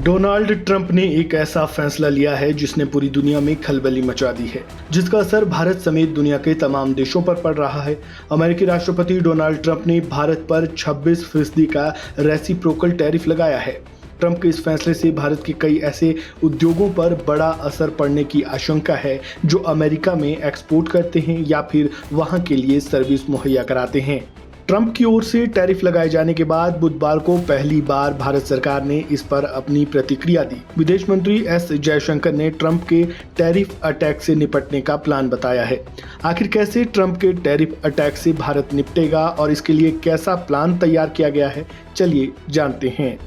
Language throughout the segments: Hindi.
डोनाल्ड ट्रंप ने एक ऐसा फैसला लिया है जिसने पूरी दुनिया में खलबली मचा दी है, जिसका असर भारत समेत दुनिया के तमाम देशों पर पड़ रहा है। अमेरिकी राष्ट्रपति डोनाल्ड ट्रंप ने भारत पर 26% का रेसिप्रोकल टैरिफ लगाया है। ट्रंप के इस फैसले से भारत के कई ऐसे उद्योगों पर बड़ा असर पड़ने की आशंका है जो अमेरिका में एक्सपोर्ट करते हैं या फिर वहां के लिए सर्विस मुहैया कराते हैं। ट्रंप की ओर से टैरिफ लगाए जाने के बाद बुधवार को पहली बार भारत सरकार ने इस पर अपनी प्रतिक्रिया दी। विदेश मंत्री एस जयशंकर ने ट्रंप के टैरिफ अटैक से निपटने का प्लान बताया है। आखिर कैसे ट्रंप के टैरिफ अटैक से भारत निपटेगा और इसके लिए कैसा प्लान तैयार किया गया है, चलिए जानते हैं।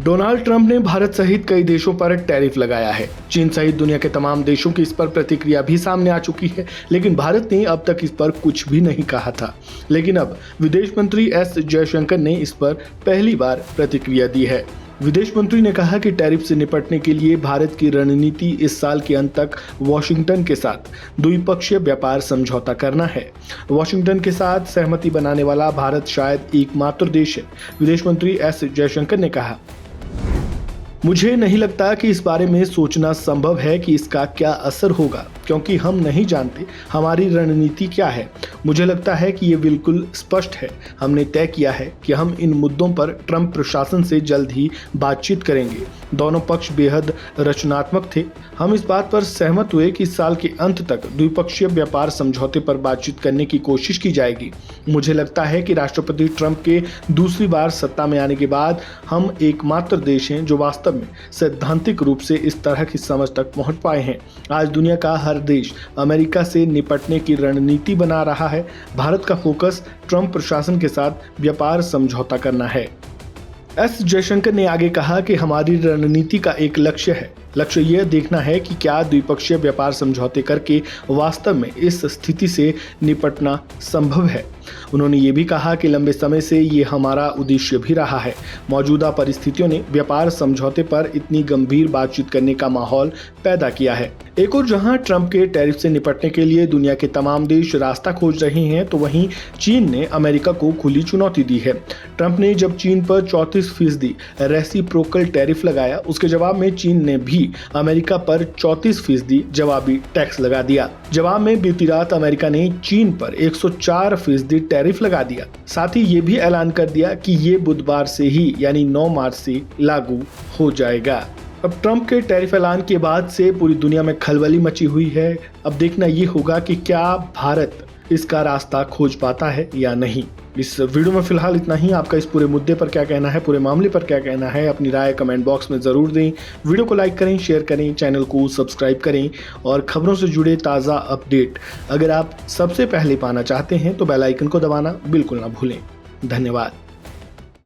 डोनाल्ड ट्रंप ने भारत सहित कई देशों पर टैरिफ लगाया है। चीन सहित दुनिया के तमाम देशों की इस पर प्रतिक्रिया भी सामने आ चुकी है, लेकिन भारत ने अब तक इस पर कुछ भी नहीं कहा था। लेकिन अब विदेश मंत्री एस जयशंकर ने इस पर पहली बार प्रतिक्रिया दी है। विदेश मंत्री ने कहा कि टैरिफ से निपटने के लिए भारत की रणनीति इस साल के अंत तक वॉशिंगटन के साथ द्विपक्षीय व्यापार समझौता करना है। वॉशिंगटन के साथ सहमति बनाने वाला भारत शायद एकमात्र देश है। विदेश मंत्री एस जयशंकर ने कहा, मुझे नहीं लगता कि इस बारे में सोचना संभव है कि इसका क्या असर होगा, क्योंकि हम नहीं जानते हमारी रणनीति क्या है। मुझे लगता है कि ये बिल्कुल स्पष्ट है। हमने तय किया है कि हम इन मुद्दों पर ट्रंप प्रशासन से जल्द ही बातचीत करेंगे। दोनों पक्ष बेहद रचनात्मक थे। हम इस बात पर सहमत हुए कि इस साल के अंत तक द्विपक्षीय व्यापार समझौते पर बातचीत करने की कोशिश की जाएगी। मुझे लगता है कि राष्ट्रपति ट्रंप के दूसरी बार सत्ता में आने के बाद हम एकमात्र देश हैं जो वास्तव में सैद्धांतिक रूप से इस तरह की समझ तक पहुंच पाए हैं। आज दुनिया का हर देश अमेरिका से निपटने की रणनीति बना रहा है। भारत का फोकस ट्रंप प्रशासन के साथ व्यापार समझौता करना है। एस जयशंकर ने आगे कहा कि हमारी रणनीति का एक लक्ष्य है। लक्ष्य यह देखना है कि क्या द्विपक्षीय व्यापार समझौते करके वास्तव में इस स्थिति से निपटना संभव है। उन्होंने ये भी कहा कि लंबे समय से ये हमारा उद्देश्य भी रहा है। मौजूदा परिस्थितियों ने व्यापार समझौते पर इतनी गंभीर बातचीत करने का माहौल पैदा किया है। एक और जहां ट्रंप के टैरिफ से निपटने के लिए दुनिया के तमाम देश रास्ता खोज रहे हैं, तो वहीं चीन ने अमेरिका को खुली चुनौती दी है। ट्रंप ने जब चीन पर 34% रेसिप्रोकल टैरिफ लगाया, उसके जवाब में चीन ने भी अमेरिका पर 34% जवाबी टैक्स लगा दिया। जवाब में बीती रात अमेरिका ने चीन पर 104% टैरिफ लगा दिया। साथ ही ये भी ऐलान कर दिया कि ये बुधवार से ही यानी 9 मार्च से लागू हो जाएगा। अब ट्रंप के टैरिफ ऐलान के बाद से पूरी दुनिया में खलबली मची हुई है। अब देखना ये होगा कि क्या भारत इसका रास्ता खोज पाता है या नहीं। इस वीडियो में फिलहाल इतना ही। आपका इस पूरे मुद्दे पर क्या कहना है, पूरे मामले पर क्या कहना है, अपनी राय कमेंट बॉक्स में ज़रूर दें। वीडियो को लाइक करें, शेयर करें, चैनल को सब्सक्राइब करें और खबरों से जुड़े ताज़ा अपडेट अगर आप सबसे पहले पाना चाहते हैं तो बेल आइकन को दबाना बिल्कुल ना भूलें। धन्यवाद।